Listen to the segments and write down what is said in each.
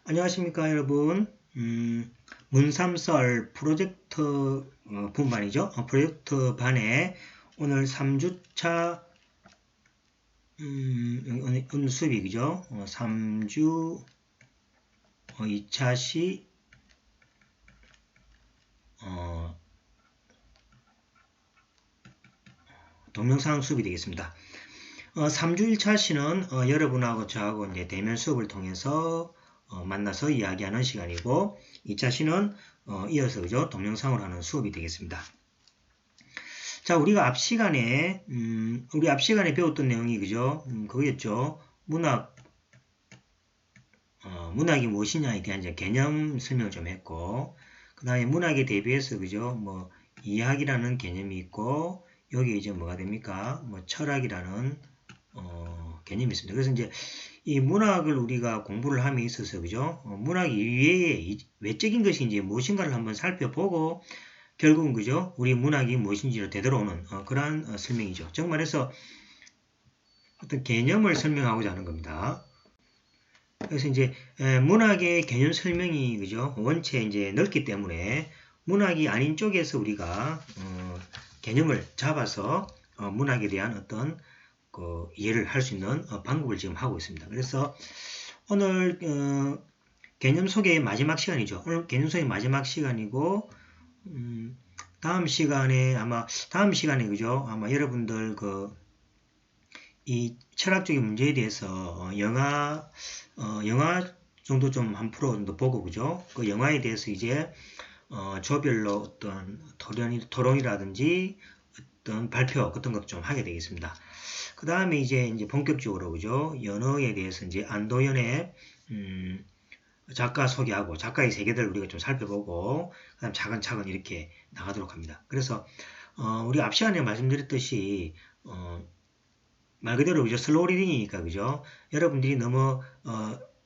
안녕하십니까 여러분. 문삼썰 프로젝트 분반이죠. 프로젝트 반에 오늘 3주차 오늘 수업이 그죠. 3주 2차 시 동영상 수업이 되겠습니다. 3주 1차 시는 여러분하고 저하고 이제 대면 수업을 통해서 만나서 이야기하는 시간이고 2차 시는 이어서 그죠 동영상으로 하는 수업이 되겠습니다. 자, 우리가 앞 시간에 배웠던 내용이 그죠 그거였죠. 문학이 무엇이냐에 대한 이제 개념 설명을 좀 했고, 그 다음에 문학에 대비해서 그죠 뭐 이학이라는 개념이 있고, 여기 이제 뭐가 됩니까? 뭐 철학이라는 개념이 있습니다. 그래서 이제 이 문학을 우리가 공부를 함에 있어서 그죠 문학 이외에 외적인 것이 이제 무엇인가를 한번 살펴보고 결국은 그죠 우리 문학이 무엇인지를 되돌아오는 그러한 설명이죠. 즉 말해서 어떤 개념을 설명하고자 하는 겁니다. 그래서 이제 문학의 개념 설명이 그죠 원체 이제 넓기 때문에 문학이 아닌 쪽에서 우리가 개념을 잡아서 문학에 대한 어떤 그 이해를 할 수 있는 방법을 지금 하고 있습니다. 그래서 오늘 개념 소개의 마지막 시간이죠. 오늘 개념 소개의 마지막 시간이고 다음 시간에 그죠 아마 여러분들 이 철학적인 문제에 대해서 영화 정도 좀 한 프로 정도 보고 그죠 그 영화에 대해서 이제 조별로 어떤 토론이라든지 어떤 발표 같은 것도 좀 하게 되겠습니다. 그 다음에 이제 본격적으로 그죠 연어에 대해서 이제 안도연의 작가 소개하고 작가의 세계들을 우리가 좀 살펴보고 그다음 차근차근 이렇게 나가도록 합니다. 그래서 우리 앞 시간에 말씀드렸듯이 말 그대로 그죠 슬로우 리딩이니까 그죠 여러분들이 너무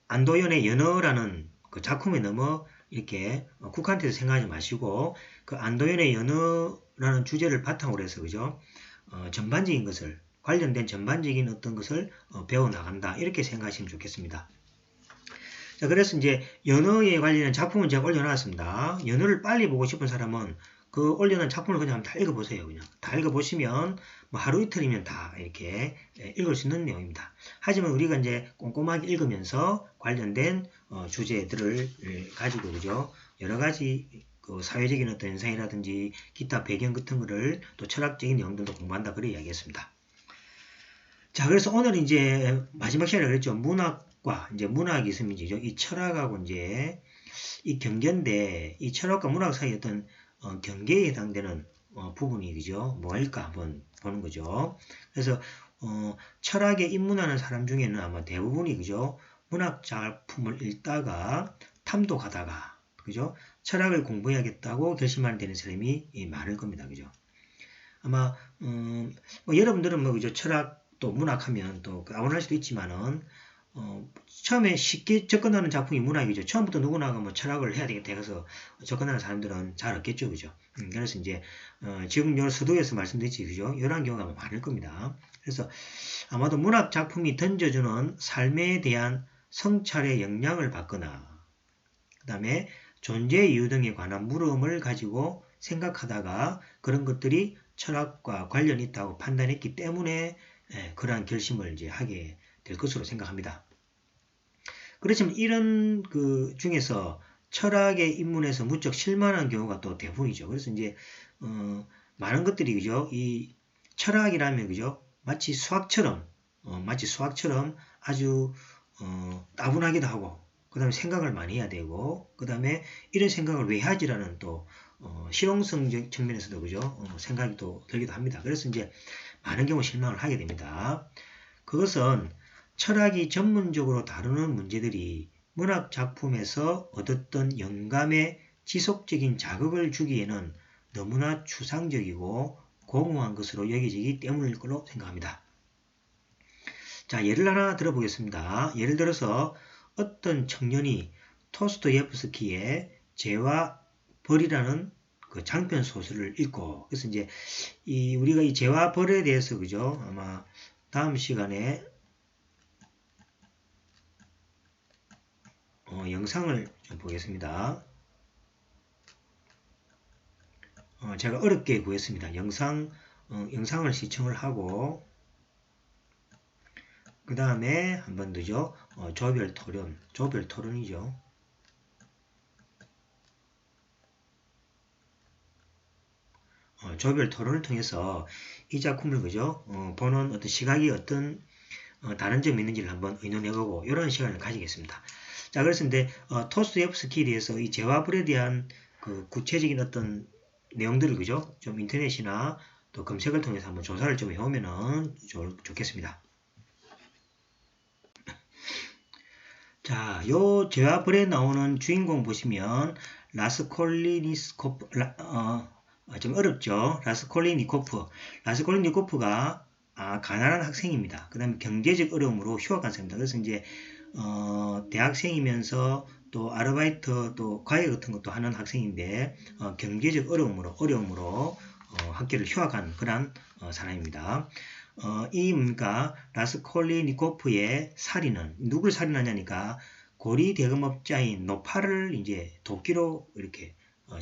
안도연의 연어라는 그 작품에 너무 이렇게 국한돼서 생각하지 마시고 그 안도연의 연어라는 주제를 바탕으로 해서 그죠 전반적인 것을 관련된 전반적인 어떤 것을 배워 나간다 이렇게 생각하시면 좋겠습니다. 자, 그래서 이제 연어에 관련된 작품은 제가 올려놨습니다. 연어를 빨리 보고 싶은 사람은 그 올려놓은 작품을 그냥 다 읽어보세요. 그냥 다 읽어보시면 뭐 하루 이틀이면 다 이렇게 읽을 수 있는 내용입니다. 하지만 우리가 이제 꼼꼼하게 읽으면서 관련된 주제들을 가지고 그죠 여러 가지 그 사회적인 어떤 현상이라든지 기타 배경 같은 거를 또 철학적인 내용들도 공부한다 그래 이야기했습니다. 자, 그래서 오늘 이제 마지막 시간에 그랬죠. 문학과 이제 문학이 있으면 이제 이 철학하고 이제 이 경계인데 이 철학과 문학 사이 어떤 경계에 해당되는 부분이 그죠 뭐일까 한번 보는 거죠. 그래서 철학에 입문하는 사람 중에는 아마 대부분이 그죠 문학 작품을 읽다가 탐독하다가 그죠 철학을 공부해야겠다고 결심하는 되는 사람이 많을 겁니다. 그죠 아마 뭐 여러분들은 뭐 그죠 철학 또 문학하면 또 아무나 할 수도 있지만은 처음에 쉽게 접근하는 작품이 문학이죠. 처음부터 누구나가 뭐 철학을 해야 되겠다 해서 접근하는 사람들은 잘 없겠죠. 그죠? 그래서 이제 지금 요 서두에서 말씀드렸지 그죠? 이러한 경우가 많을 겁니다. 그래서 아마도 문학 작품이 던져주는 삶에 대한 성찰의 영향을 받거나 그 다음에 존재 이유 등에 관한 물음을 가지고 생각하다가 그런 것들이 철학과 관련이 있다고 판단했기 때문에 그러한 결심을 이제 하게 될 것으로 생각합니다. 그렇지만 이런 그 중에서 철학에 입문해서 무척 실망한 경우가 또 대부분이죠. 그래서 이제 많은 것들이 그죠 이 철학이라면 그죠 마치 수학처럼 아주 따분하기도 하고 그 다음에 생각을 많이 해야 되고 그 다음에 이런 생각을 왜 하지라는 또 실용성 측면에서도 그죠 생각이 또 들기도 합니다. 그래서 이제 많은 경우 실망을 하게 됩니다. 그것은 철학이 전문적으로 다루는 문제들이 문학 작품에서 얻었던 영감의 지속적인 자극을 주기에는 너무나 추상적이고 공허한 것으로 여겨지기 때문일 거로 생각합니다. 자, 예를 하나 들어보겠습니다. 예를 들어서 어떤 청년이 토스토예프스키의 죄와 벌이라는 그 장편 소설을 읽고 그래서 이제 우리가 이 죄와 벌에 대해서 그죠 아마 다음 시간에 영상을 좀 보겠습니다. 제가 어렵게 구했습니다. 영상을 시청을 하고 그 다음에 한 번 더죠. 조별 토론이죠. 조별 토론을 통해서 이 작품을 그죠? 보는 어떤 시각이 어떤 다른 점이 있는지를 한번 의논해보고 이런 시간을 가지겠습니다. 자, 그래서 이제 토스토옙스키에 대해서 이 제와불에 대한 그 구체적인 어떤 내용들을 그죠? 좀 인터넷이나 또 검색을 통해서 한번 조사를 좀 해오면은 좋겠습니다. 자, 요 제와불에 나오는 주인공 보시면 라스콜리니스코프, 좀 어렵죠. 라스콜리니코프가 가난한 학생입니다. 그 다음에 경제적 어려움으로 휴학 간 사람입니다. 그래서 이제 대학생이면서 또 아르바이트 또 과외 같은 것도 하는 학생인데 경제적 어려움으로 학교를 휴학한 그런 사람입니다. 이 뭡니까 라스콜리니코프의 살인은 누굴 살인하냐니까 고리 대금업자인 노파를 이제 도끼로 이렇게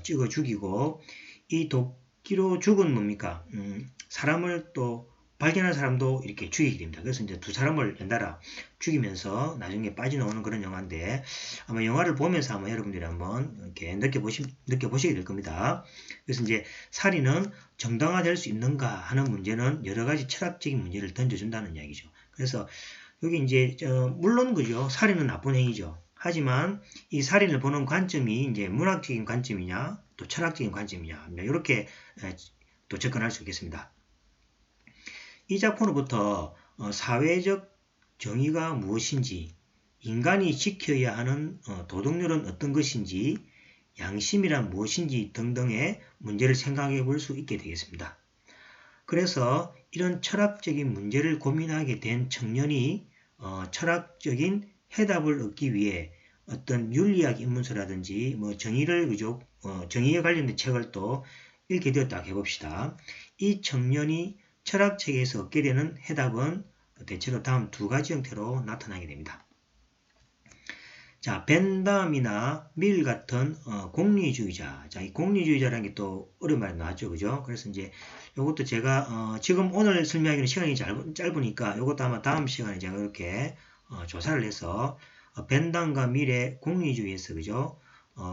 찍어 죽이고 이 도끼로 죽은 뭡니까 사람을 또 발견한 사람도 이렇게 죽이게 됩니다. 그래서 이제 두 사람을 연달아 죽이면서 나중에 빠져나오는 그런 영화인데 아마 영화를 보면서 아마 여러분들이 한번 이렇게 느껴보시게 될 겁니다. 그래서 이제 살인은 정당화될 수 있는가 하는 문제는 여러 가지 철학적인 문제를 던져준다는 이야기죠. 그래서 여기 이제 물론 그죠 살인은 나쁜 행위죠. 하지만 이 살인을 보는 관점이 이제 문학적인 관점이냐 또 철학적인 관점이냐 이렇게 또 접근할 수 있겠습니다. 이 작품으로부터 사회적 정의가 무엇인지, 인간이 지켜야 하는 도덕률은 어떤 것인지, 양심이란 무엇인지 등등의 문제를 생각해 볼 수 있게 되겠습니다. 그래서 이런 철학적인 문제를 고민하게 된 청년이 철학적인 해답을 얻기 위해 어떤 윤리학 입문서라든지 뭐 정의에 관련된 책을 또 읽게 되었다 해봅시다. 이 청년이 철학책에서 얻게 되는 해답은 대체로 다음 두 가지 형태로 나타나게 됩니다. 자, 벤담이나 밀 같은 공리주의자. 자, 이 공리주의자라는 게 또 어려운 말이 나왔죠, 그죠? 그래서 이제 이것도 제가 지금 오늘 설명하기는 시간이 짧으니까 이것도 아마 다음 시간에 제가 이렇게 조사를 해서 벤담과 밀의 공리주의에서 그죠?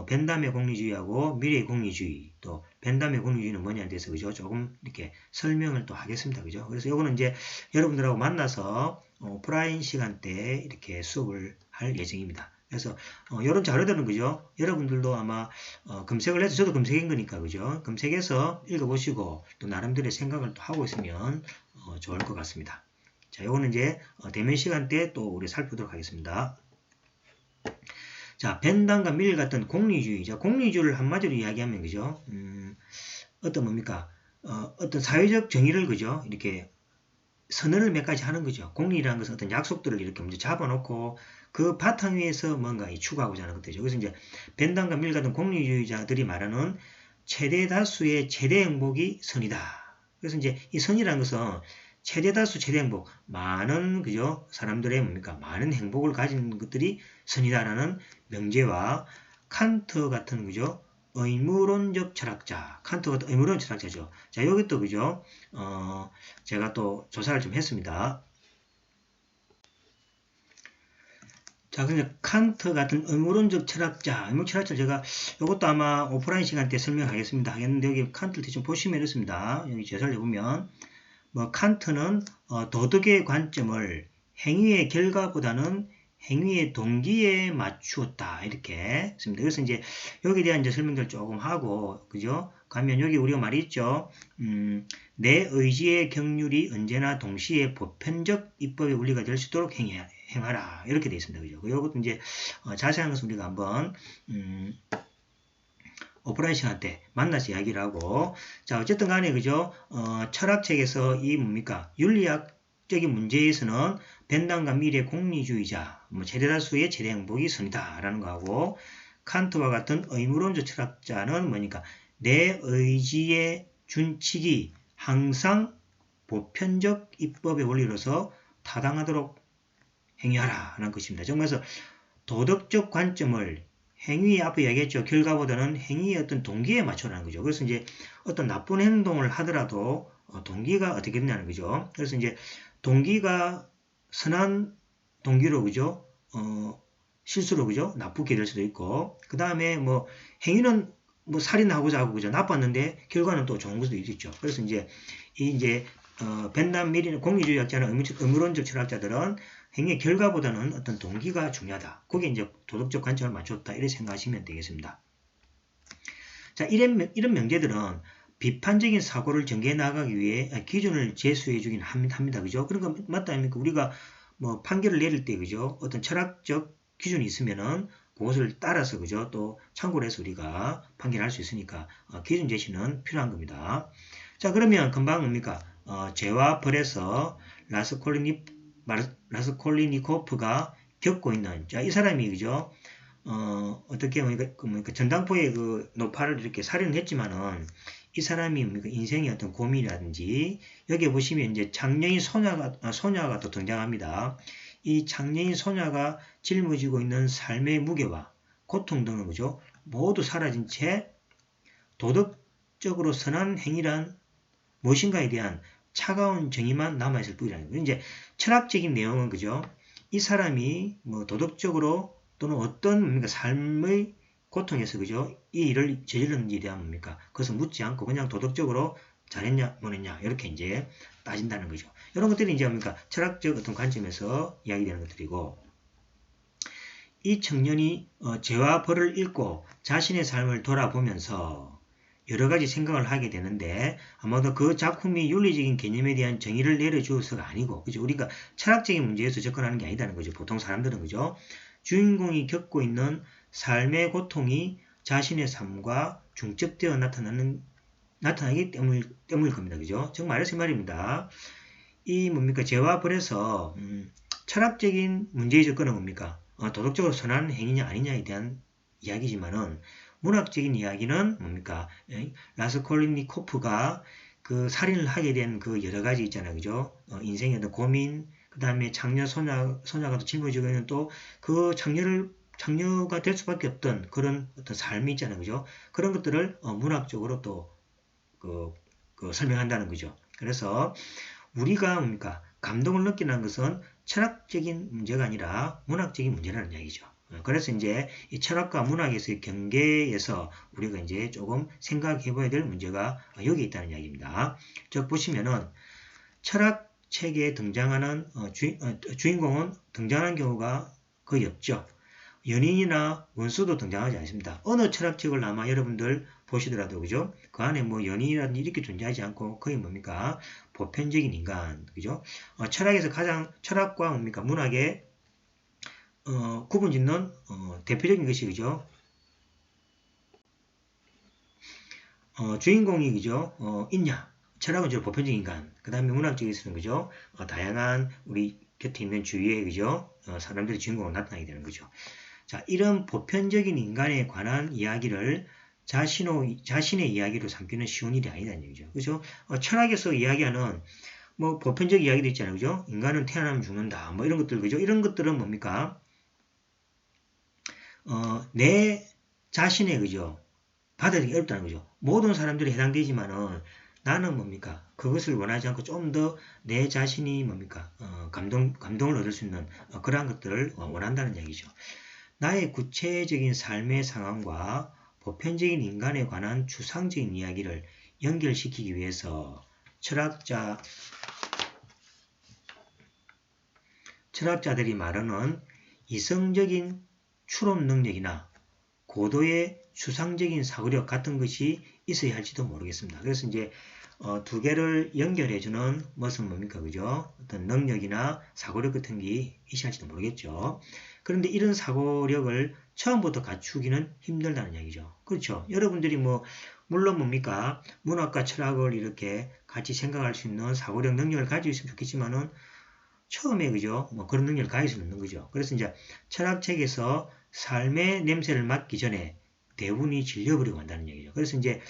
벤담의 공리주의하고 밀의 공리주의 또 벤담의 공리주의는 뭐냐에 대해서 그죠? 조금 이렇게 설명을 또 하겠습니다. 그죠? 그래서 요거는 이제 여러분들하고 만나서 오프라인 시간 때 이렇게 수업을 할 예정입니다. 그래서 이런 자료들은 그죠? 여러분들도 아마 검색을 해서 저도 검색한 거니까 그죠? 검색해서 읽어보시고 또 나름대로의 생각을 또 하고 있으면 좋을 것 같습니다. 자, 요거는 이제 대면 시간 때 또 우리 살펴보도록 하겠습니다. 자, 벤담과 밀 같은 공리주의. 자, 공리주의를 한마디로 이야기하면, 그죠? 어떤 뭡니까? 어떤 사회적 정의를, 그죠? 이렇게 선언을 몇 가지 하는 거죠. 공리라는 것은 어떤 약속들을 이렇게 먼저 잡아놓고 그 바탕 위에서 뭔가 추구하고자 하는 것들이죠. 그래서 이제 벤담과 밀 같은 공리주의자들이 말하는 최대 다수의 최대 행복이 선이다. 그래서 이제 이 선이라는 것은 최대 다수 최대 행복, 많은 그죠 사람들의 뭡니까 많은 행복을 가진 것들이 선이다라는 명제와 칸트 같은 그죠 의무론적 철학자, 칸트 같은 의무론 철학자죠. 자, 여기 또 그죠 제가 또 조사를 좀 했습니다. 자, 근데 칸트 같은 의무론적 철학자, 제가 이것도 아마 오프라인 시간 때 설명하겠습니다. 하겠는데 여기 칸트를 좀 보시면 이렇습니다. 여기 제사를 해보면 칸트는 도덕의 관점을 행위의 결과보다는 행위의 동기에 맞추었다 이렇게 했습니다. 그래서 이제 여기에 대한 이제 설명들 조금 하고 그죠? 가면 여기 우리가 말이 있죠. 내 의지의 경륜이 언제나 동시에 보편적 입법의 원리가 될 수 있도록 행하라 이렇게 되어 있습니다. 그죠? 이것도 이제 자세한 것은 우리가 한번 오프라인 시간 때 만나서 이야기를 하고 자 어쨌든 간에 그죠 철학책에서 이 뭡니까 윤리학적인 문제에서는 벤담과 밀의 공리주의자 최대 다수의 최대 행복이 선이다 라는 거하고 칸트와 같은 의무론적 철학자는 뭐니까 내 의지의 준칙이 항상 보편적 입법의 원리로서 타당하도록 행위하라 라는 것입니다. 그래서 도덕적 관점을 행위 앞에 얘기했죠. 결과보다는 행위의 어떤 동기에 맞춰라는 거죠. 그래서 이제 어떤 나쁜 행동을 하더라도 동기가 어떻게 되냐는 거죠. 그래서 이제 동기가 선한 동기로 그죠? 실수로 그죠? 나쁘게 될 수도 있고 그 다음에 뭐 행위는 뭐 살인하고자 하고 그죠? 나빴는데 결과는 또 좋은 것도 있죠. 그래서 이제 이 이제 벤남 미리는 공리주의학자나 의무론적 철학자들은 행위의 결과보다는 어떤 동기가 중요하다. 그게 이제 도덕적 관점을 맞췄다. 이렇게 생각하시면 되겠습니다. 자, 이런 명제들은 비판적인 사고를 전개해 나가기 위해 기준을 제수해 주긴 합니다. 그죠? 그런 거 맞다 아닙니까? 우리가 뭐 판결을 내릴 때 그죠? 어떤 철학적 기준이 있으면은 그것을 따라서 그죠? 또 참고를 해서 우리가 판결할 수 있으니까 기준 제시는 필요한 겁니다. 자, 그러면 금방 뭡니까? 죄와 벌에서 라스콜리니코프가 겪고 있는 자, 이 사람이 그죠? 어떻게 뭡니까 전당포에 그 노파를 이렇게 살인을 했지만은 이 사람이 뭡니까 인생의 어떤 고민이라든지 여기에 보시면 이제 장녀인 소녀가 또 등장합니다. 이 장녀인 소녀가 짊어지고 있는 삶의 무게와 고통 등은 그죠 모두 사라진 채 도덕적으로 선한 행위란 무엇인가에 대한 차가운 정의만 남아있을 뿐이라는 거예요. 이제 철학적인 내용은 그죠 이 사람이 뭐 도덕적으로 또는 어떤 뭡니까 삶의 고통에서 그죠 이 일을 저질렀는지에 대한 뭡니까 그것을 묻지 않고 그냥 도덕적으로 잘했냐 못했냐 이렇게 이제 따진다는 거죠. 이런 것들이 이제 뭡니까 철학적 어떤 관점에서 이야기되는 것들이고 이 청년이 죄와 벌을 잃고 자신의 삶을 돌아보면서 여러 가지 생각을 하게 되는데 아마도 그 작품이 윤리적인 개념에 대한 정의를 내려주어서가 아니고 그죠 우리가 철학적인 문제에서 접근하는 게 아니다는 거죠. 보통 사람들은 그죠 주인공이 겪고 있는 삶의 고통이 자신의 삶과 중첩되어 나타나기 때문일 겁니다. 그죠? 정말 말해서 말입니다. 이 뭡니까? 죄와 벌에서 철학적인 문제의 접근은 뭡니까? 도덕적으로 선한 행위냐 아니냐에 대한 이야기지만은 문학적인 이야기는 뭡니까? 라스콜리니코프가 그 살인을 하게 된 그 여러 가지 있잖아요. 그죠? 인생의 어떤 고민, 그 다음에 소녀가 또 짊어지고 있는 또 그 장녀가 될 수밖에 없던 그런 어떤 삶이 있잖아요. 그죠? 그런 것들을 문학적으로 또 설명한다는 거죠. 그래서 우리가 뭡니까? 감동을 느끼는 것은 철학적인 문제가 아니라 문학적인 문제라는 이야기죠. 그래서 이제 이 철학과 문학에서의 경계에서 우리가 이제 조금 생각해 봐야 될 문제가 여기 있다는 이야기입니다. 저 보시면은 철학책에 등장하는 주인공은 등장하는 경우가 거의 없죠. 연인이나 원수도 등장하지 않습니다. 어느 철학책을 아마 여러분들 보시더라도 그죠? 그 안에 뭐 연인이라든지 이렇게 존재하지 않고 거의 뭡니까? 보편적인 인간 그죠? 철학과 뭡니까? 문학의 구분짓는 대표적인 것이 그죠? 주인공이 그죠? 있냐? 철학은 주로 보편적인 인간. 그 다음에 문학적에서는 그죠? 다양한 우리 곁에 있는 주위에 그죠? 사람들이 주인공으로 나타나게 되는 거죠. 자, 이런 보편적인 인간에 관한 이야기를 자신의 이야기로 삼기는 쉬운 일이 아니다는 얘기죠. 그죠? 철학에서 이야기하는 뭐 보편적 이야기도 있잖아요. 그죠? 인간은 태어나면 죽는다. 뭐 이런 것들 그죠? 이런 것들은 뭡니까? 내 자신의 그죠? 받아들이기 어렵다는 거죠. 모든 사람들이 해당되지만은 나는 뭡니까? 그것을 원하지 않고 좀 더 내 자신이 뭡니까? 감동을 얻을 수 있는 그러한 것들을 원한다는 얘기죠. 나의 구체적인 삶의 상황과 보편적인 인간에 관한 추상적인 이야기를 연결시키기 위해서 철학자들이 말하는 이성적인 추론 능력이나 고도의 추상적인 사고력 같은 것이 있어야 할지도 모르겠습니다. 그래서 이제 두 개를 연결해주는 것은 뭡니까? 그죠? 어떤 능력이나 사고력 같은 게 있어야 할지도 모르겠죠. 그런데 이런 사고력을 처음부터 갖추기는 힘들다는 얘기죠. 그렇죠? 여러분들이 물론 뭡니까? 문학과 철학을 이렇게 같이 생각할 수 있는 사고력 능력을 가지고 있으면 좋겠지만은 처음에 그죠? 그런 능력을 가질 수 없는 거죠. 그래서 이제 철학책에서 삶의 냄새를 맡기 전에 대부분이 질려버리고 한다는 얘기죠. 그래서 이제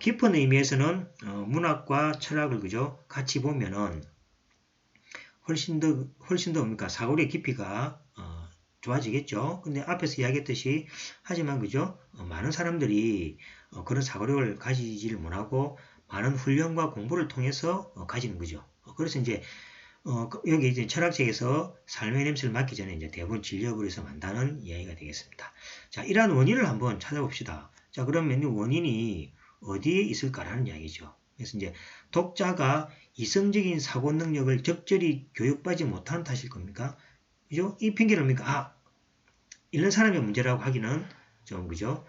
깊은 의미에서는 문학과 철학을 그죠? 같이 보면은 훨씬 더 뭡니까? 사고의 깊이가 좋아지겠죠. 근데 앞에서 이야기했듯이 하지만 그죠? 많은 사람들이 그런 사고력을 가지지를 못하고 많은 훈련과 공부를 통해서 가지는 거죠. 그래서 이제 여기 이제 철학책에서 삶의 냄새를 맡기 전에 이제 대부분 진료버려서 만다는 이야기가 되겠습니다. 자, 이러한 원인을 한번 찾아봅시다. 자, 그러면 이 원인이 어디에 있을까라는 이야기죠. 그래서 이제 독자가 이성적인 사고 능력을 적절히 교육받지 못한 탓일 겁니까? 그죠? 이 핑계를 뭡니까? 이런 사람의 문제라고 하기는 좀, 그죠?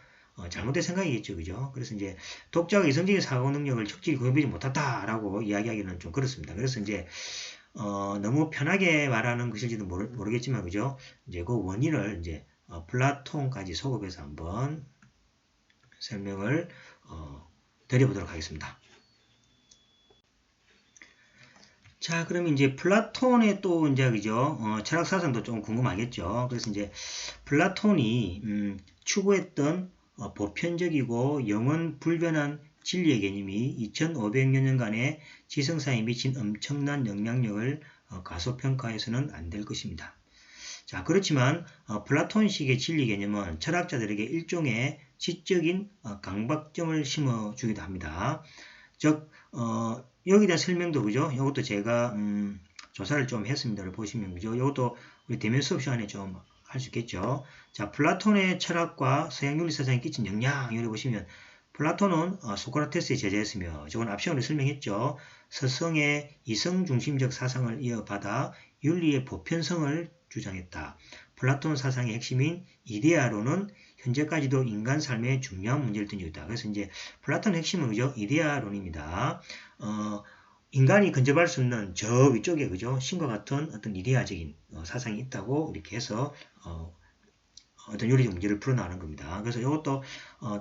잘못된 생각이겠죠. 그죠? 그래서 이제 독자가 이성적인 사고 능력을 적절히 교육받지 못했다라고 이야기하기는 좀 그렇습니다. 그래서 이제, 너무 편하게 말하는 것일지도 모르겠지만, 그죠? 이제 그 원인을 이제, 플라톤까지 소급해서 한번 설명을, 드려보도록 하겠습니다. 자, 그럼 이제 플라톤의 또 이제 그죠? 철학 사상도 좀 궁금하겠죠. 그래서 이제 플라톤이 추구했던 보편적이고 영원 불변한 진리의 개념이 2500여 년간의 지성사에 미친 엄청난 영향력을 과소평가해서는 안 될 것입니다. 자, 그렇지만 플라톤식의 진리 개념은 철학자들에게 일종의 지적인 강박점을 심어주기도 합니다. 즉, 여기에 대한 설명도 그죠? 이것도 제가 조사를 좀 했습니다를 보시면 그죠? 이것도 우리 대면 수업 시간에 좀 할 수 있겠죠. 자, 플라톤의 철학과 서양 윤리 사상에 끼친 영향 여기 보시면 플라톤은 소크라테스의 제자였으며 저건 앞 시간에 설명했죠. 서성의 이성 중심적 사상을 이어받아 윤리의 보편성을 주장했다. 플라톤 사상의 핵심인 이데아론은 현재까지도 인간 삶의 중요한 문제를 던지고 있다. 그래서 이제 플라톤의 핵심은 그죠? 이데아론입니다. 인간이 근접할 수 없는 저 위쪽에 그죠? 신과 같은 어떤 이데아적인 사상이 있다고 이렇게 해서 어떤 윤리적 문제를 풀어나가는 겁니다. 그래서 이것도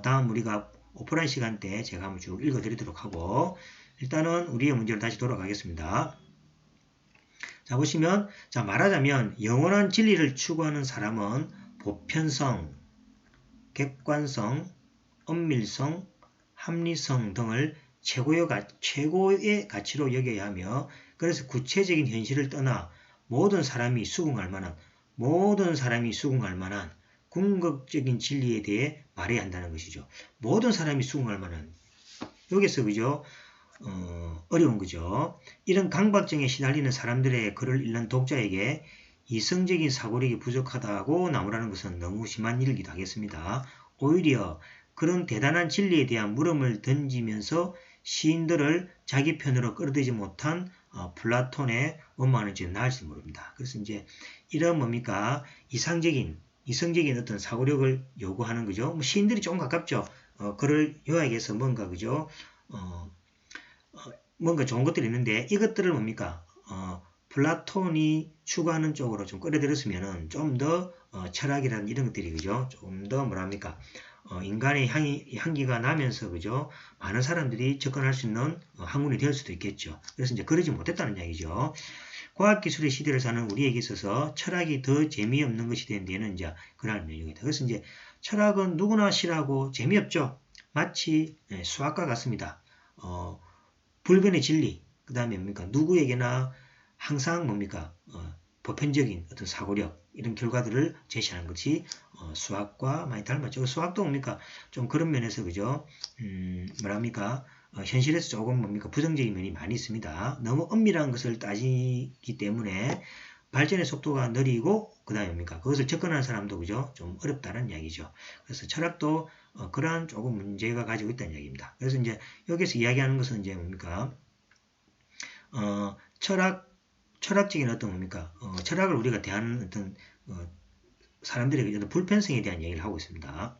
다음 우리가 오프라인 시간 때 제가 한번 쭉 읽어드리도록 하고 일단은 우리의 문제로 다시 돌아가겠습니다. 자, 보시면 자 말하자면 영원한 진리를 추구하는 사람은 보편성, 객관성, 엄밀성, 합리성 등을 최고의 가치로 여겨야 하며 그래서 구체적인 현실을 떠나 모든 사람이 수긍할 만한 궁극적인 진리에 대해 말해야 한다는 것이죠. 모든 사람이 수긍할 만한 여기서 그죠? 어려운 거죠. 이런 강박증에 시달리는 사람들의 글을 읽는 독자에게 이성적인 사고력이 부족하다고 나무라는 것은 너무 심한 일이기도 하겠습니다. 오히려 그런 대단한 진리에 대한 물음을 던지면서 시인들을 자기 편으로 끌어들이지 못한 플라톤의 원망은 지금 나을지 모릅니다. 그래서 이제 이런 뭡니까? 이성적인 어떤 사고력을 요구하는 거죠. 시인들이 조금 가깝죠. 글을 요약해서 뭔가 그죠? 뭔가 좋은 것들이 있는데 이것들을 뭡니까? 플라톤이 추구하는 쪽으로 좀 끌어들였으면은 좀 더 철학이라는 이런 것들이 그죠? 좀 더 뭐랍니까? 인간의 향기가 나면서 그죠? 많은 사람들이 접근할 수 있는 학문이 될 수도 있겠죠. 그래서 이제 그러지 못했다는 이야기죠. 과학기술의 시대를 사는 우리에게 있어서 철학이 더 재미없는 것이 된 데는 이제 그러한 내용이다. 그래서 이제 철학은 누구나 싫어하고 재미없죠. 마치 수학과 같습니다. 불변의 진리, 그 다음에 뭡니까? 누구에게나 항상 뭡니까? 보편적인 어떤 사고력, 이런 결과들을 제시하는 것이 수학과 많이 닮았죠. 수학도 뭡니까? 좀 그런 면에서 그죠? 뭐랍니까? 현실에서 조금 뭡니까? 부정적인 면이 많이 있습니다. 너무 엄밀한 것을 따지기 때문에 발전의 속도가 느리고 그 다음에 뭡니까? 그것을 접근하는 사람도 그죠? 좀 어렵다는 이야기죠. 그래서 철학도 그러한 조금 문제가 가지고 있다는 이야기입니다. 그래서 이제 여기서 이야기하는 것은 이제 뭡니까? 철학적인 어떤 뭡니까? 철학을 우리가 대하는 어떤 사람들의 어떤 불편성에 대한 얘기를 하고 있습니다.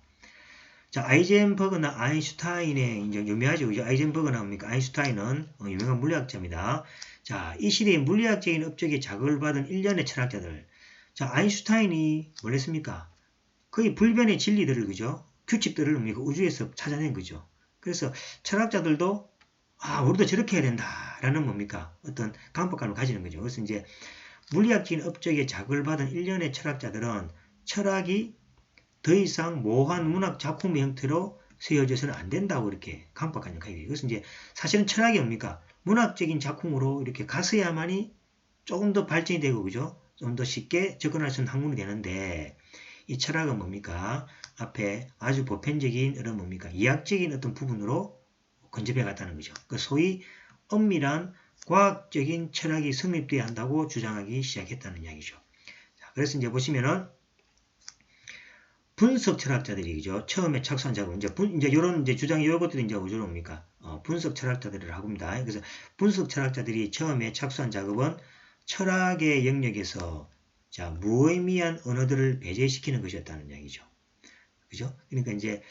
자, 아이젠버그나 아인슈타인의 이제 유명하죠. 그죠? 아이젠버그나 뭡니까? 아인슈타인은 유명한 물리학자입니다. 자, 이 시대의 물리학적인 업적에 자극을 받은 일련의 철학자들. 자, 아인슈타인이 뭘 했습니까? 거의 불변의 진리들을 그죠? 규칙들을 뭡니까? 우주에서 찾아낸 거죠. 그래서 철학자들도 우리도 저렇게 해야 된다라는 뭡니까? 어떤 강박감을 가지는 거죠. 그래서 이제 물리학적인 업적에 자극을 받은 일련의 철학자들은 철학이 더 이상 모호한 문학 작품의 형태로 세워져서는 안 된다고 이렇게 강박하는 거예요. 그래서 이제 사실은 철학이 뭡니까? 문학적인 작품으로 이렇게 갔어야만이 조금 더 발전이 되고, 그죠? 좀 더 쉽게 접근할 수 있는 학문이 되는데 이 철학은 뭡니까? 앞에 아주 보편적인 이런 뭡니까? 이학적인 어떤 부분으로 근접해 갔다는 거죠. 그 소위 엄밀한 과학적인 철학이 성립돼야 한다고 주장하기 시작했다는 이야기죠. 자, 그래서 이제 보시면은 분석 철학자들이죠. 처음에 착수한 작업 이제 이런 이제 주장이 이것들이 이제 어디로 옵니까? 분석 철학자들이라고 합니다. 그래서 분석 철학자들이 처음에 착수한 작업은 철학의 영역에서 자 무의미한 언어들을 배제시키는 것이었다는 이야기죠. 그죠? 그러니까 이제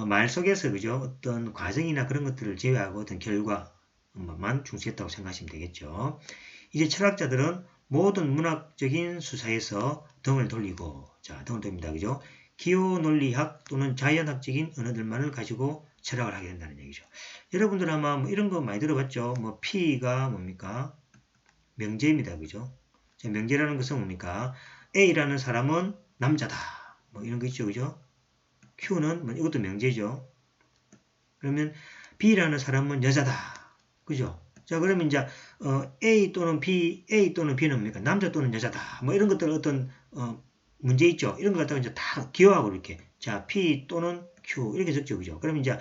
말 속에서 그죠? 어떤 과정이나 그런 것들을 제외하고 어떤 결과만 중시했다고 생각하시면 되겠죠. 이제 철학자들은 모든 문학적인 수사에서 등을 돌리고 등을 돌립니다. 그죠? 기호 논리학 또는 자연학적인 언어들만을 가지고 철학을 하게 된다는 얘기죠. 여러분들 아마 뭐 이런 거 많이 들어봤죠? 뭐 P가 뭡니까? 명제입니다. 그죠? 명제라는 것은 뭡니까? A라는 사람은 남자다. 뭐 이런 거 있죠. 그죠? Q는 뭐 이것도 명제죠. 그러면 B라는 사람은 여자다. 그죠? 자, 그러면 이제 A 또는 B는 뭡니까? 남자 또는 여자다. 뭐 이런 것들 어떤 문제 있죠. 이런 거 갖다가 이제 다 기호하고 이렇게 자 P 또는 Q 이렇게 적죠, 그죠? 그러면 이제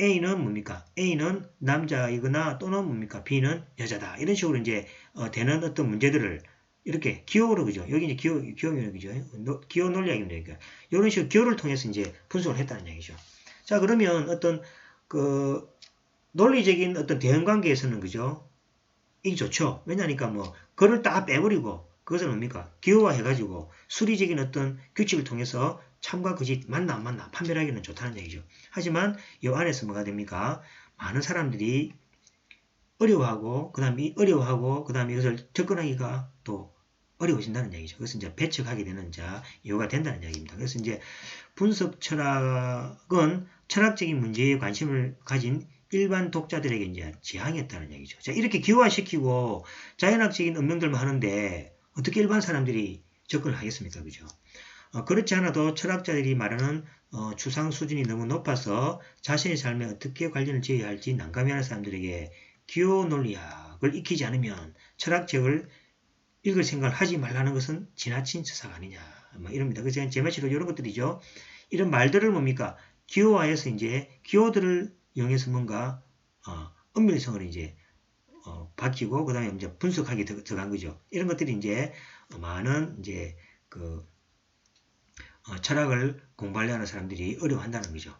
A는 뭡니까? A는 남자이거나 또는 뭡니까? B는 여자다. 이런 식으로 이제 되는 어떤 문제들을 이렇게 기호로 그죠? 여기 이제 기호면 그죠? 기호 논리학입니다. 그러니까 이런 식으로 기호를 통해서 이제 분석을 했다는 얘기죠. 자, 그러면 어떤 그 논리적인 어떤 대응 관계에서는 그죠? 이게 좋죠. 왜냐니까 뭐 그걸 다 빼버리고 그것을 뭡니까? 기호화 해가지고 수리적인 어떤 규칙을 통해서 참과 거짓 맞나 안 맞나 판별하기는 좋다는 얘기죠. 하지만 이 안에서 뭐가 됩니까? 많은 사람들이 어려워하고 그 다음에 이것을 접근하기가 또 어려워진다는 얘기죠. 그래서 이제 배척하게 되는 이유가 된다는 얘기입니다. 그래서 이제 분석 철학은 철학적인 문제에 관심을 가진 일반 독자들에게 이제 지향했다는 얘기죠. 자, 이렇게 기호화시키고 자연학적인 운명들만 하는데 어떻게 일반 사람들이 접근을 하겠습니까? 그죠? 그렇지 않아도 철학자들이 말하는 추상 수준이 너무 높아서 자신의 삶에 어떻게 관련을 지어야 할지 난감해하는 사람들에게 기호 논리학을 익히지 않으면 철학책을 읽을 생각을 하지 말라는 것은 지나친 서사가 아니냐. 뭐 이럽니다. 그래서 제마치로 이런 것들이죠. 이런 말들을 뭡니까? 기호화해서 이제 기호들을 이용해서 뭔가 은밀성을 이제 바뀌고 그 다음에 이제 분석하기 들어간 거죠. 이런 것들이 이제 많은 이제 그 철학을 공부하려 하는 사람들이 어려워한다는 거죠.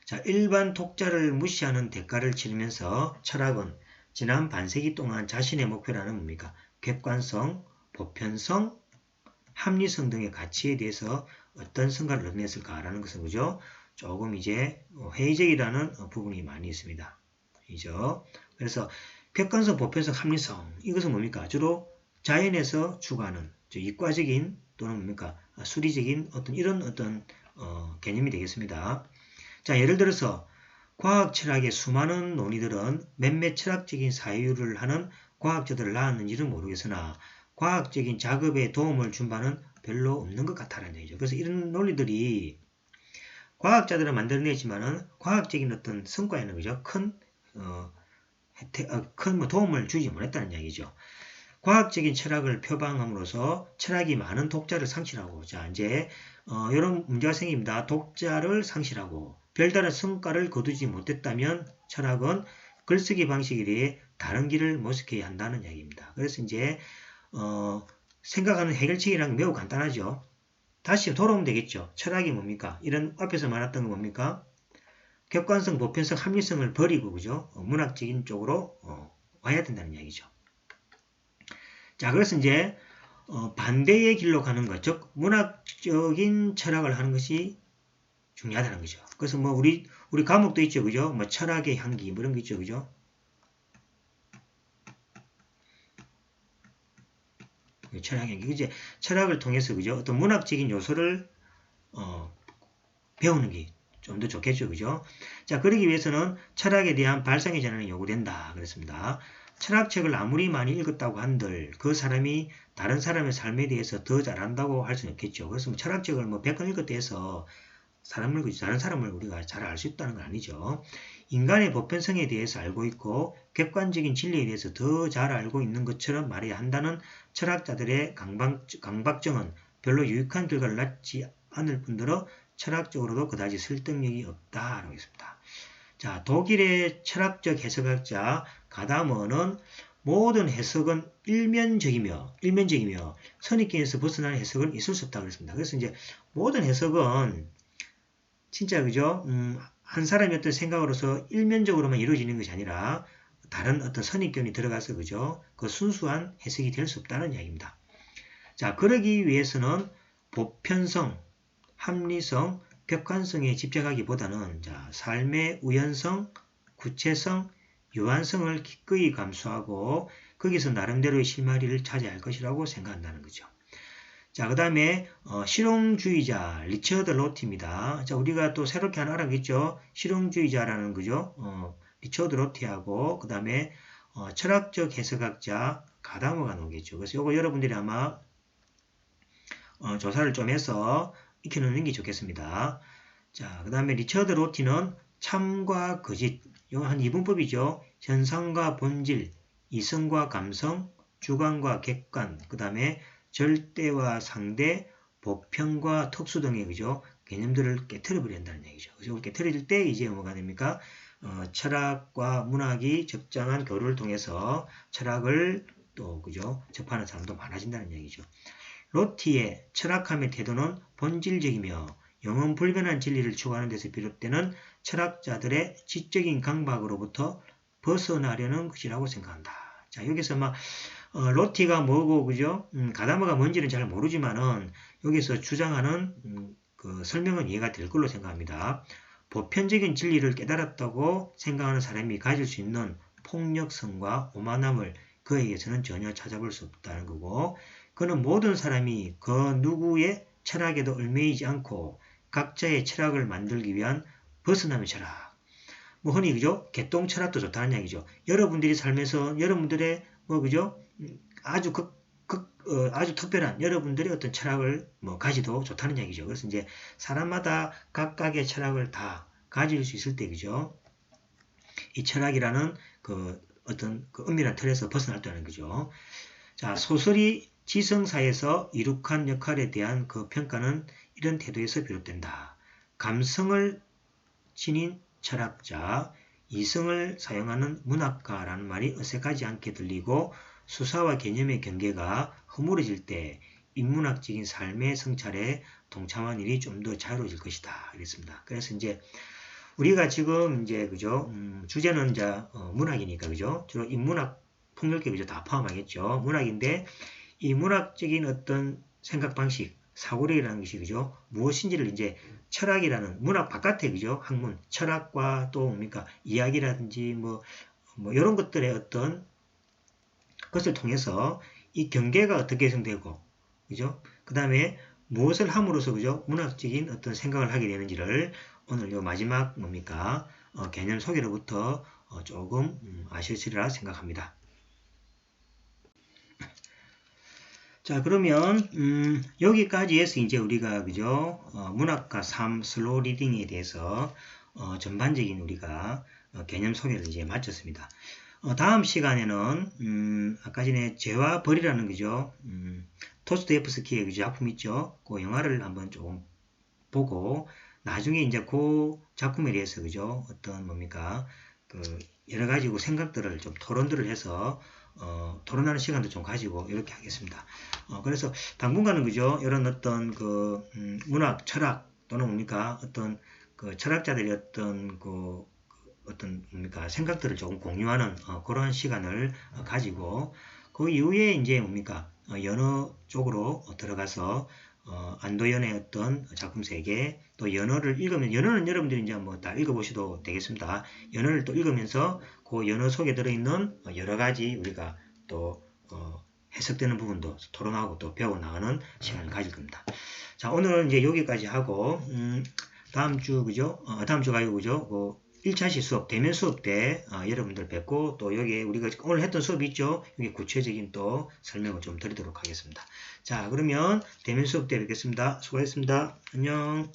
자, 일반 독자를 무시하는 대가를 치르면서 철학은 지난 반세기 동안 자신의 목표라는 뭡니까? 객관성, 보편성, 합리성 등의 가치에 대해서 어떤 성과를 얻어냈을까라는 것은 그죠? 조금 이제 회의적이라는 부분이 많이 있습니다. 이죠. 그래서 객관성, 보편성, 합리성 이것은 뭡니까? 주로 자연에서 추구하는 이과적인 또는 뭡니까? 수리적인 어떤 이런 어떤 개념이 되겠습니다. 자, 예를 들어서 과학 철학의 수많은 논의들은 몇몇 철학적인 사유를 하는 과학자들을 낳았는지는 모르겠으나 과학적인 작업에 도움을 준 바는 별로 없는 것 같다는 얘기죠. 그래서 이런 논리들이 과학자들은 만들어냈지만은 과학적인 어떤 성과에는 그죠? 큰 도움을 주지 못했다는 이야기죠. 과학적인 철학을 표방함으로써 철학이 많은 독자를 상실하고 자 이제 이런 문제가 생깁니다. 독자를 상실하고 별다른 성과를 거두지 못했다면 철학은 글쓰기 방식에 대해 다른 길을 모색해야 한다는 이야기입니다. 그래서 이제 생각하는 해결책이랑 매우 간단하죠. 다시 돌아오면 되겠죠. 철학이 뭡니까? 이런 앞에서 말했던 건 뭡니까? 객관성, 보편성, 합리성을 버리고 그죠? 문학적인 쪽으로 와야 된다는 이야기죠. 자, 그래서 이제 반대의 길로 가는 것, 즉 문학적인 철학을 하는 것이 중요하다는 거죠. 그래서 뭐 우리 과목도 있죠, 그죠? 뭐 철학의 향기 뭐 이런 거 있죠, 그죠? 철학의 향기, 이제 철학을 통해서 그죠? 어떤 문학적인 요소를 배우는 게 좀 더 좋겠죠, 그죠? 자, 그러기 위해서는 철학에 대한 발상의 전환이 요구된다. 그랬습니다. 철학책을 아무리 많이 읽었다고 한들 그 사람이 다른 사람의 삶에 대해서 더 잘한다고 할 수는 없겠죠. 그래서 뭐 철학책을 뭐 100권 읽었다 해서 다른 사람을 우리가 잘 알 수 있다는 건 아니죠. 인간의 보편성에 대해서 알고 있고 객관적인 진리에 대해서 더 잘 알고 있는 것처럼 말해야 한다는 철학자들의 강박증은 별로 유익한 결과를 낳지 않을 뿐더러 철학적으로도 그다지 설득력이 없다라고 했습니다. 자, 독일의 철학적 해석학자 가다머는 모든 해석은 일면적이며 선입견에서 벗어나는 해석은 있을 수 없다고 했습니다. 그래서 이제 모든 해석은 진짜 그죠? 한 사람의 어떤 생각으로서 일면적으로만 이루어지는 것이 아니라 다른 어떤 선입견이 들어가서 그죠? 그 순수한 해석이 될 수 없다는 이야기입니다. 자, 그러기 위해서는 보편성, 합리성, 객관성에 집착하기보다는 자, 삶의 우연성, 구체성, 유한성을 기꺼이 감수하고 거기서 나름대로의 실마리를 찾아야 할 것이라고 생각한다는 거죠. 자, 그 다음에 실용주의자 리처드 로티입니다. 자, 우리가 또 새롭게 하나 알아겠죠? 실용주의자라는 거죠. 리처드 로티하고 그 다음에 철학적 해석학자 가다머가 나오겠죠. 그래서 이거 여러분들이 아마 조사를 좀 해서 익혀놓는 게 좋겠습니다. 자, 그 다음에 리처드 로티는 참과 거짓, 이거 한 이분법이죠. 현상과 본질, 이성과 감성, 주관과 객관, 그 다음에 절대와 상대, 보편과 특수 등의 그죠? 개념들을 깨트려버려야 한다는 얘기죠. 그래서 이걸 깨트릴 때 이제 뭐가 됩니까? 철학과 문학이 적정한 교류를 통해서 철학을 또 그죠? 접하는 사람도 많아진다는 얘기죠. 로티의 철학함의 태도는 본질적이며 영원 불변한 진리를 추구하는 데서 비롯되는 철학자들의 지적인 강박으로부터 벗어나려는 것이라고 생각한다. 자, 여기서 막 로티가 뭐고 그죠? 가다머가 뭔지는 잘 모르지만은 여기서 주장하는 그 설명은 이해가 될 걸로 생각합니다. 보편적인 진리를 깨달았다고 생각하는 사람이 가질 수 있는 폭력성과 오만함을 그에게서는 전혀 찾아볼 수 없다는 거고, 그는 모든 사람이 그 누구의 철학에도 얽매이지 않고 각자의 철학을 만들기 위한 벗어남의 철학. 뭐 흔히 그죠? 개똥 철학도 좋다는 얘기죠. 여러분들이 살면서 여러분들의 뭐 그죠? 아주 아주 특별한 여러분들의 어떤 철학을 뭐 가지도 좋다는 얘기죠. 그래서 이제 사람마다 각각의 철학을 다 가질 수 있을 때 그죠? 이 철학이라는 그 어떤 그 은밀한 틀에서 벗어날 때는 거죠. 자, 소설이 지성사에서 이룩한 역할에 대한 그 평가는 이런 태도에서 비롯된다. 감성을 지닌 철학자, 이성을 사용하는 문학가라는 말이 어색하지 않게 들리고 수사와 개념의 경계가 허물어질 때 인문학적인 삶의 성찰에 동참한 일이 좀 더 자유로워질 것이다. 이랬습니다. 그래서 이제 우리가 지금 이제 그죠? 주제는 이제 문학이니까 그죠? 주로 인문학 폭넓게 그죠? 다 포함하겠죠. 문학인데 이 문학적인 어떤 생각 방식, 사고력이라는 것이 그죠? 무엇인지를 이제 철학이라는 문학 바깥에 그죠? 학문, 철학과 또 뭡니까? 이야기라든지 뭐 이런 것들의 어떤 것을 통해서 이 경계가 어떻게 형성되고 그죠? 그 다음에 무엇을 함으로써 그죠? 문학적인 어떤 생각을 하게 되는지를 오늘 요 마지막 뭡니까? 개념 소개로부터 조금 아시리라 생각합니다. 자, 그러면 여기까지 해서 이제 우리가 그죠? 문학과 삶 슬로우 리딩에 대해서 전반적인 우리가 개념 소개를 이제 마쳤습니다. 다음 시간에는 아까 전에 죄와 벌이라는 그죠? 도스토옙스키의 그 작품 있죠? 그 영화를 한번 조금 보고 나중에 이제 그 작품에 대해서 그죠? 어떤 뭡니까? 그 여러 가지 생각들을 좀 토론들을 해서 토론하는 시간도 좀 가지고 이렇게 하겠습니다. 그래서 당분간은 그죠? 이런 어떤 그 문학, 철학 또는 뭡니까? 어떤 그 철학자들의 어떤 어떤 뭡니까? 생각들을 조금 공유하는 그런 시간을 가지고 그 이후에 이제 뭡니까? 연어 쪽으로 들어가서 안도연의 어떤 작품 세계 또 연어를 읽으면 연어는 여러분들이 이제 뭐 다 읽어보셔도 되겠습니다. 연어를 또 읽으면서 그 연어 속에 들어있는 여러 가지 우리가 또 해석되는 부분도 토론하고 또 배워나가는 시간을 가질 겁니다. 자, 오늘은 이제 여기까지 하고 다음 주 그죠? 다음 주가 아니고 그죠? 그 1차시 수업, 대면 수업 때 여러분들 뵙고 또 여기에 우리가 오늘 했던 수업이 있죠? 여기 구체적인 또 설명을 좀 드리도록 하겠습니다. 자, 그러면 대면 수업 때 뵙겠습니다. 수고하셨습니다. 안녕.